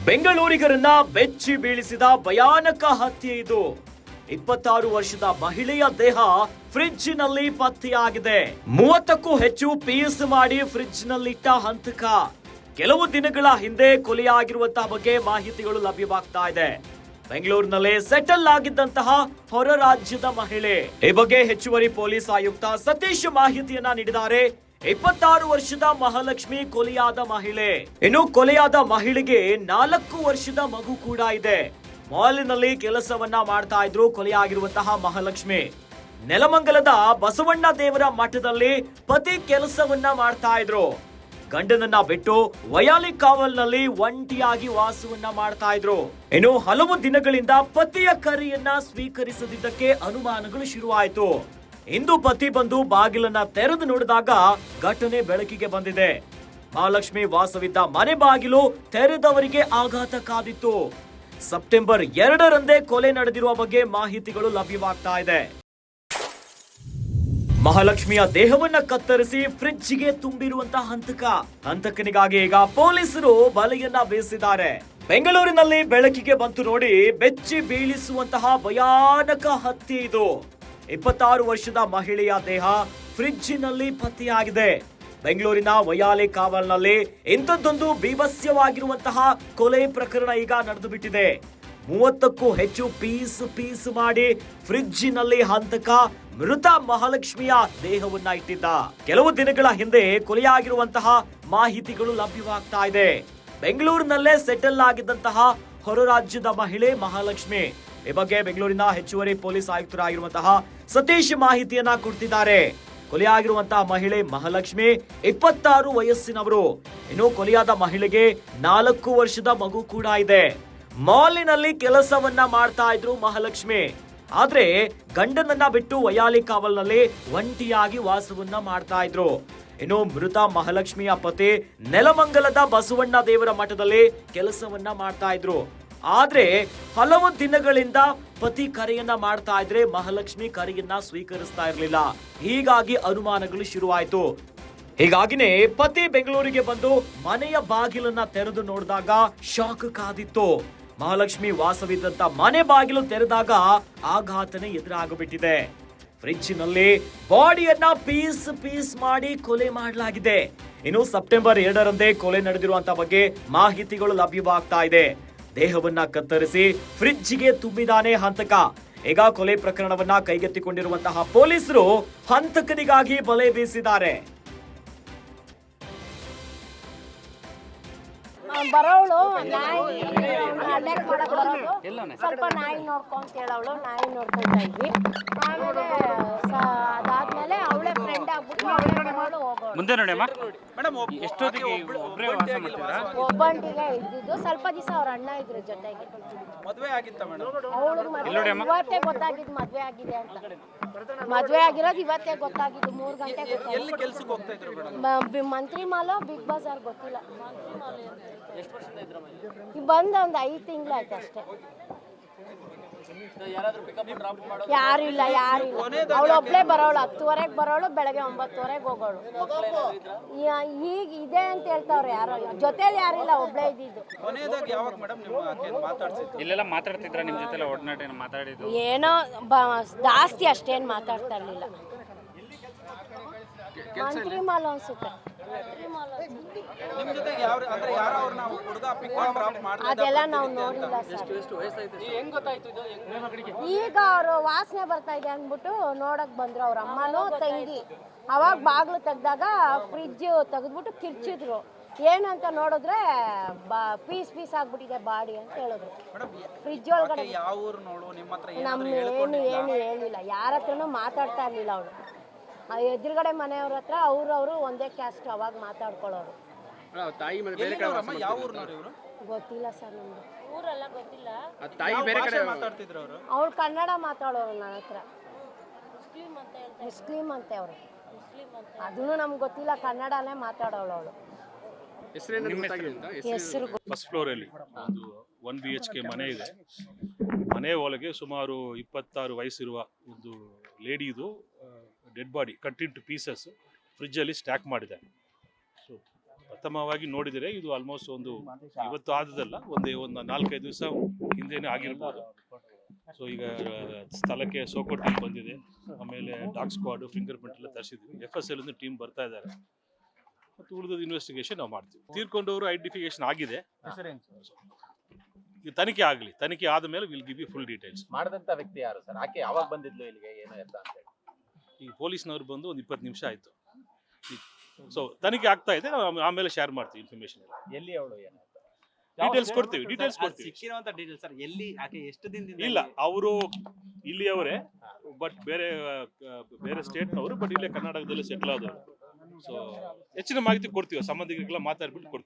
ಬೆಂಗಳೂರಿಗರನ್ನ ಬೆಚ್ಚಿ ಬೀಳಿಸಿದ ಭಯಾನಕ ಹತ್ಯೆ ಇದು. 26 ವರ್ಷದ ಮಹಿಳೆಯ ದೇಹ ಫ್ರಿಡ್ಜ್ನಲ್ಲಿ ಪತ್ತೆಯಾಗಿದೆ. 30ಕ್ಕೂ ಹೆಚ್ಚು ಪೀಸ್ ಮಾಡಿ ಫ್ರಿಡ್ಜ್ನಲ್ಲಿಟ್ಟ ಹಂತಕ. ಕೆಲವು ದಿನಗಳ ಹಿಂದೆ ಕೊಲೆಯಾಗಿರುವಂತಹ ಬಗ್ಗೆ ಮಾಹಿತಿಗಳು ಲಭ್ಯವಾಗ್ತಾ ಇದೆ. ಬೆಂಗಳೂರಿನಲ್ಲಿ ಸೆಟಲ್ ಆಗಿದ್ದಂತಹ ಹೊರ ರಾಜ್ಯದ ಮಹಿಳೆ. ಈ ಬಗ್ಗೆ ಹೆಚ್ಚುವರಿ ಪೊಲೀಸ್ ಆಯುಕ್ತ ಸತೀಶ್ ಮಾಹಿತಿಯನ್ನ ನೀಡಿದ್ದಾರೆ. 26 ವರ್ಷದ ಮಹಾಲಕ್ಷ್ಮಿ ಕೊಲೆಯಾದ ಮಹಿಳೆ. ಇನ್ನು ಕೊಲೆಯಾದ ಮಹಿಳೆಗೆ 4 ವರ್ಷದ ಮಗು ಕೂಡ ಇದೆ. ಮಾಲಿನಲ್ಲಿ ಕೆಲಸವನ್ನ ಮಾಡ್ತಾ ಇದ್ರು ಕೊಲೆಯಾಗಿರುವಂತಹ ಮಹಾಲಕ್ಷ್ಮಿ. ನೆಲಮಂಗಲದ ಬಸವಣ್ಣ ದೇವರ ಮಠದಲ್ಲಿ ಪತಿ ಕೆಲಸವನ್ನ ಮಾಡ್ತಾ ಇದ್ರು. ಗಂಡನನ್ನ ಬಿಟ್ಟು ವಯಾಲಿ ಕಾವಲ್ನಲ್ಲಿ ಒಂಟಿಯಾಗಿ ವಾಸವನ್ನ ಮಾಡ್ತಾ ಇದ್ರು. ಇನ್ನು ಹಲವು ದಿನಗಳಿಂದ ಪತಿಯ ಕರೆಯನ್ನ ಸ್ವೀಕರಿಸದಿದ್ದಕ್ಕೆ ಅನುಮಾನಗಳು ಶುರುವಾಯಿತು. ಇಂದು ಪತಿ ಬಂದು ಬಾಗಿಲನ್ನ ತೆರೆದು ನೋಡಿದಾಗ ಘಟನೆ ಬೆಳಕಿಗೆ ಬಂದಿದೆ. ಮಹಾಲಕ್ಷ್ಮಿ ವಾಸವಿದ್ದ ಮನೆ ಬಾಗಿಲು ತೆರೆದವರಿಗೆ ಆಘಾತ ಕಾದಿತ್ತು. ಸೆಪ್ಟೆಂಬರ್ 2ರಂದೇ ಕೊಲೆ ನಡೆದಿರುವ ಬಗ್ಗೆ ಮಾಹಿತಿಗಳು ಲಭ್ಯವಾಗ್ತಾ ಇದೆ. ಮಹಾಲಕ್ಷ್ಮಿಯ ದೇಹವನ್ನ ಕತ್ತರಿಸಿ ಫ್ರಿಡ್ಜ್ಗೆ ತುಂಬಿರುವಂತಹ ಹಂತಕನಿಗಾಗಿ ಈಗ ಪೊಲೀಸರು ಬಲೆಯನ್ನ ಬೀಸಿದ್ದಾರೆ. ಬೆಂಗಳೂರಿನಲ್ಲಿ ಬೆಳಕಿಗೆ ಬಂತು ನೋಡಿ, ಬೆಚ್ಚಿ ಬೀಳಿಸುವಂತಹ ಭಯಾನಕ ಹತ್ಯೆ ಇದು. 26 ವರ್ಷದ ಮಹಿಳೆಯ ದೇಹ ಫ್ರಿಡ್ಜ್ನಲ್ಲಿ ಪತ್ತೆಯಾಗಿದೆ. ಬೆಂಗಳೂರಿನ ವಯಾಲಿ ಕಾವಲ್ನಲ್ಲಿ ಇಂಥದ್ದೊಂದು ಬೀಭತ್ಸವಾಗಿರುವಂತಹ ಕೊಲೆ ಪ್ರಕರಣ ಈಗ ನಡೆದು ಬಿಟ್ಟಿದೆ. 30ಕ್ಕೂ ಹೆಚ್ಚು ಪೀಸ್ ಮಾಡಿ ಫ್ರಿಡ್ಜ್ನಲ್ಲಿ ಹಂತಕ ಮೃತ ಮಹಾಲಕ್ಷ್ಮಿಯ ದೇಹವನ್ನ ಇಟ್ಟಿದ್ದ. ಕೆಲವು ದಿನಗಳ ಹಿಂದೆ ಕೊಲೆಯಾಗಿರುವಂತಹ ಮಾಹಿತಿಗಳು ಲಭ್ಯವಾಗ್ತಾ ಇದೆ. ಬೆಂಗಳೂರಿನಲ್ಲೇ ಸೆಟಲ್ ಆಗಿದ್ದಂತಹ ಹೊರ ರಾಜ್ಯದ ಮಹಿಳೆ ಮಹಾಲಕ್ಷ್ಮಿ. ಈ ಬಗ್ಗೆ ಬೆಂಗಳೂರಿನ ಹೆಚ್ಚುವರಿ ಪೊಲೀಸ್ ಆಯುಕ್ತರಾಗಿರುವಂತಹ ಸತೀಶ್ ಮಾಹಿತಿಯನ್ನ ಕೊಡ್ತಿದ್ದಾರೆ. ಕೊಲೆಯಾಗಿರುವಂತಹ ಮಹಿಳೆ ಮಹಾಲಕ್ಷ್ಮಿ 26 ವಯಸ್ಸಿನವರು. ಇನ್ನು ಕೊಲೆಯಾದ ಮಹಿಳೆಗೆ 4 ವರ್ಷದ ಮಗು ಕೂಡ ಇದೆ. ಮಾಲಿನಲ್ಲಿ ಕೆಲಸವನ್ನ ಮಾಡ್ತಾ ಇದ್ರು ಮಹಾಲಕ್ಷ್ಮಿ. ಆದ್ರೆ ಗಂಡನನ್ನ ಬಿಟ್ಟು ವಯಾಲಿ ಕಾವಲ್ನಲ್ಲಿ ಒಂಟಿಯಾಗಿ ವಾಸವನ್ನ ಮಾಡ್ತಾ ಇದ್ರು. ಇನ್ನು ಮೃತ ಮಹಾಲಕ್ಷ್ಮಿಯ ಪತಿ ನೆಲಮಂಗಲದ ಬಸವಣ್ಣ ದೇವರ ಮಠದಲ್ಲಿ ಕೆಲಸವನ್ನ ಮಾಡ್ತಾ ಇದ್ರು. ಆದ್ರೆ ಹಲವು ದಿನಗಳಿಂದ ಪತಿ ಕರೆಯನ್ನ ಮಾಡ್ತಾ ಇದ್ರೆ ಮಹಾಲಕ್ಷ್ಮಿ ಕರೆಯನ್ನ ಸ್ವೀಕರಿಸ್ತಾ ಇರಲಿಲ್ಲ. ಹೀಗಾಗಿ ಅನುಮಾನಗಳು ಶುರುವಾಯಿತು. ಹೀಗಾಗಿನೇ ಪತಿ ಬೆಂಗಳೂರಿಗೆ ಬಂದು ಮನೆಯ ಬಾಗಿಲನ್ನ ತೆರೆದು ನೋಡಿದಾಗ ಶಾಕ್ ಕಾದಿತ್ತು. ಮಹಾಲಕ್ಷ್ಮಿ ವಾಸವಿದ್ದಂತ ಮನೆ ಬಾಗಿಲು ತೆರೆದಾಗ ಆಘಾತನೆ ಎದುರಾಗಿಬಿಟ್ಟಿದೆ. ಫ್ರಿಡ್ಜ್ನಲ್ಲಿ ಬಾಡಿಯನ್ನ ಪೀಸ್ ಮಾಡಿ ಕೊಲೆ ಮಾಡಲಾಗಿದೆ. ಇನ್ನು ಸೆಪ್ಟೆಂಬರ್ 2ರಂದೇ ಕೊಲೆ ನಡೆದಿರುವಂತಹ ಬಗ್ಗೆ ಮಾಹಿತಿಗಳು ಲಭ್ಯವಾಗ್ತಾ ಇದೆ. ದೇಹವನ್ನ ಕತ್ತರಿಸಿ ಫ್ರಿಡ್ಜ್ಗೆ ತುಂಬಿದಾನೆ ಹಂತಕ. ಈಗ ಕೊಲೆ ಪ್ರಕರಣವನ್ನ ಕೈಗೆತ್ತಿಕೊಂಡಿರುವಂತಹ ಪೊಲೀಸರು ಹಂತಕನಿಗಾಗಿ ಬಲೆ ಬೀಸಿದ್ದಾರೆ. ಬರೋಳು ನಾಯಿ ಅಟ್ಯಾಕ್ ಮಾಡಕ್ ಬರೋದು, ಸ್ವಲ್ಪ ನಾಯಿ ನೋಡ್ಕೊಂತ ಹೇಳವಳು. ನಾಯಿ ನೋಡ್ಕೊಂತ ಇದ್ವಿ. ಆಮೇಲೆ ಅದಾದ್ಮೇಲೆ ಅವಳೆ ಫ್ರೆಂಡ್ ಆಗ್ಬಿಟ್ಟು ಒಬ್ಬಂಟಿಗೆ ಇದ್ದಿದ್ದು. ಸ್ವಲ್ಪ ದಿವಸ ಅವ್ರ ಅಣ್ಣ ಇದ್ರು ಜೊತೆಗೆ. ಇವತ್ತೇ ಗೊತ್ತಾಗಿದ್ದು ಮದ್ವೆ ಆಗಿದೆ ಅಂತ. ಮದ್ವೆ ಆಗಿರೋದು ಇವತ್ತೇ ಗೊತ್ತಾಗಿದ್ದು. 3 ಗಂಟೆ ಮಂತ್ರಿ ಮಾಲು ಬಿಗ್ ಬಜಾರ್ ಗೊತ್ತಿಲ್ಲ. ಬಂದ ಒಂದು 5 ತಿಂಗಳಾಯ್ತು ಅಷ್ಟೇ. ಯಾರಿಲ್ಲ. ಅವಳೊಬ್ಳೆ ಬರೋಳು. 10ವರೆಗೆ ಬರೋಳು, ಬೆಳಗ್ಗೆ 9ವರೆಗೆ ಹೋಗೋಳು. ಈಗ ಇದೆ ಅಂತ ಹೇಳ್ತಾವ್ರೆ. ಯಾರೋ ಜೊತೆಲಿ ಯಾರಿಲ್ಲ, ಒಬ್ಳೆ ಇದ್ದಿದ್ದು. ಏನೋ ಜಾಸ್ತಿ ಅಷ್ಟೇನು ಮಾತಾಡ್ತಾ ಇರ್ಲಿಲ್ಲ. ಮಂತ್ರಿ ಮಾಲ್ ಅನ್ಸುತ್ತೆ. ಅದೆಲ್ಲ ನಾವು ನೋಡಿಲ್ಲ ಸರ್. ಈಗ ಅವರು ವಾಸನೆ ಬರ್ತಾ ಇದೆ ಅಂದ್ಬಿಟ್ಟು ನೋಡಕ್ ಬಂದ್ರು ಅವ್ರ ಅಮ್ಮನೂ ತಂಗಿ. ಅವಾಗ ಬಾಗ್ಲು ತೆಗ್ದಾಗ ಫ್ರಿಡ್ಜ್ ತೆಗೆದ್ಬಿಟ್ಟು ಕಿರ್ಚಿದ್ರು. ಏನು ಅಂತ ನೋಡಿದ್ರೆ ಪೀಸ್ ಆಗ್ಬಿಟ್ಟಿದೆ ಬಾಡಿ ಅಂತ ಹೇಳಿದ್ರು. ಫ್ರಿಡ್ಜ್ ಒಳಗಡೆ ಏನು ಹೇಳಿಲ್ಲ. ಯಾರ ಹತ್ರನೂ ಮಾತಾಡ್ತಾ ಇರ್ಲಿಲ್ಲ ಅವಳು. ಎದುರುಗಡೆ ಮನೆಯವ್ರ ಹತ್ರ ಅವ್ರವ್ರು ಒಂದೇ ಕ್ಯಾಸ್ಟ್. ಅವಾಗ ಮಾತಾಡ್ಕೊಳ್ಳೋರು. ಗೊತ್ತಿಲ್ಲ ಸರ್, ನಮ್ಗೆ ಊರೆಲ್ಲ ಗೊತ್ತಿಲ್ಲ. ಅವ್ರು ಕನ್ನಡ ಮಾತಾಡೋರು. ನನ್ನ ಹತ್ರ ಮುಸ್ಲಿಂ ಅಂತೆ ಅವರು. ಅದನ್ನು ನಮ್ಗೆ ಗೊತ್ತಿಲ್ಲ. ಕನ್ನಡನೇ ಮಾತಾಡೋಳು ಅವಳು. ಹೆಸರು ಫಸ್ಟ್ ಫ್ಲೋರ್ ಅಲ್ಲಿ ಒಂದು 1 BHK ಮನೆ ಇದೆ. ಮನೆ ಒಳಗೆ ಸುಮಾರು 26 ವಯಸ್ಸಿರುವ ಒಂದು ಲೇಡಿದು dead body cut in two pieces ಫ್ರಿಡ್ಜಲ್ಲಿ ಸ್ಟ್ಯಾಕ್ ಮಾಡಿದ್ದಾರೆ. ಸೊ ಪ್ರಥಮವಾಗಿ ನೋಡಿದರೆ ಇದು ಆಲ್ಮೋಸ್ಟ್ ಒಂದು ಇವತ್ತು ಆದದಲ್ಲ, ಒಂದು 4-5 ದಿವಸ ಹಿಂದೆನೇ ಆಗಿರ್ಬೋದು. ಸೊ ಈಗ ಸ್ಥಳಕ್ಕೆ ಸೋಕೋ ಟೀಮ್ ಬಂದಿದೆ, ಆಮೇಲೆ ಡಾಗ್ ಸ್ಕ್ವಾಡ್, ಫಿಂಗರ್ ಪ್ರಿಂಟ್ ಎಲ್ಲ ತರಿಸಿದ್ವಿ. FSL ಟೀಮ್ ಬರ್ತಾ ಇದ್ದಾರೆ ಮತ್ತು ಉಳಿದ ಇನ್ವೆಸ್ಟಿಗೇಷನ್ ನಾವು ಮಾಡ್ತೀವಿ. ತೀರ್ಕೊಂಡವರು ಐಡೆಂಟಿಫಿಕೇಶನ್ ಆಗಿದೆ, ಈಗ ತನಿಖೆ ಆದ ಮೇಲೆ will give you full details. ಮಾಡಿದಂತ ವ್ಯಕ್ತಿ ಯಾರು ಸರ್? ಆಕೆ ಯಾವಾಗ ಬಂದಿದ್ಲು ಇಲ್ಲಿಗೆ, ಏನು ಎತ್ತ ಅಂತ ಹೇಳಿ? ಈಗ ಪೊಲೀಸ್ನವ್ರು ಬಂದು ಒಂದು 20 ನಿಮಿಷ ಆಯ್ತು. ಸೊ ತನಿಖೆ ಆಗ್ತಾ ಇದೆ, ನಾವು ಆಮೇಲೆ ಶೇರ್ ಮಾಡ್ತೀವಿ ಇನ್ಫಾರ್ಮೇಶನ್. ಎಲ್ಲಿ ಅವಳು ಏನು ಡೀಟೇಲ್ಸ್ ಕೊಡ್ತೀವಿ. ಸಿಕ್ಕಿರುವಂತ ಡೀಟೇಲ್ಸ್ ಸರ್, ಎಲ್ಲಿ ಆಕೆ ಎಷ್ಟು ದಿನದಿಂದ ಇಲ್ಲ, ಅವರು ಇಲ್ಲಿಯವರೇ, ಬಟ್ ಬೇರೆ ಸ್ಟೇಟ್ನವರು, ಬಟ್ ಇಲ್ಲೇ ಕರ್ನಾಟಕದಲ್ಲಿ ಸೆಟ್ಲ್ ಆದವರು. ಸೊ ಹೆಚ್ಚಿನ ಮಾಹಿತಿ ಕೊಡ್ತೀವಿ, ಸಂಬಂಧಿಕರಿಗೆಲ್ಲ ಮಾತಾಡ್ಬಿಟ್ಟು ಕೊಡ್ತೀವಿ.